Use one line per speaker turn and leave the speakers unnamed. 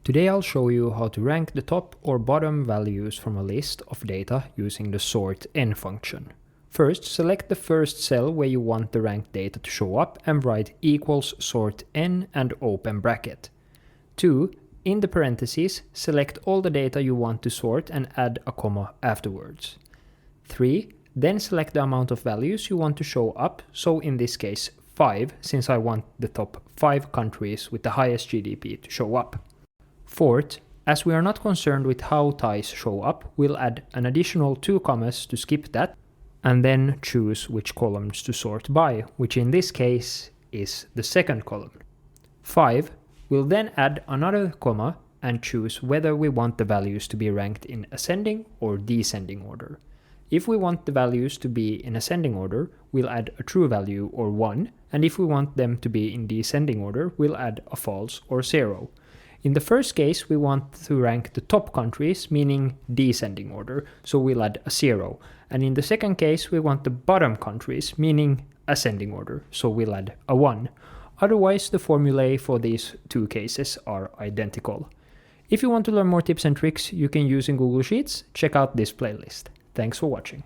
Today I'll show you how to rank the top or bottom values from a list of data using the SORTN function. First, select the first cell where you want the ranked data to show up and write equals SORTN and open bracket. 2. In the parentheses, select all the data you want to sort and add a comma afterwards. 3. Then select the amount of values you want to show up, so in this case 5, since I want the top 5 countries with the highest GDP to show up. Fourth, as we are not concerned with how ties show up, we'll add an additional 2 commas to skip that, and then choose which columns to sort by, which in this case is the second column. 5, we'll then add another comma and choose whether we want the values to be ranked in ascending or descending order. If we want the values to be in ascending order, we'll add a true value or 1, and if we want them to be in descending order, we'll add a false or 0. In the first case, we want to rank the top countries, meaning descending order, so we'll add a 0. And in the second case, we want the bottom countries, meaning ascending order, so we'll add a 1. Otherwise, the formulae for these 2 cases are identical. If you want to learn more tips and tricks you can use in Google Sheets, check out this playlist. Thanks for watching.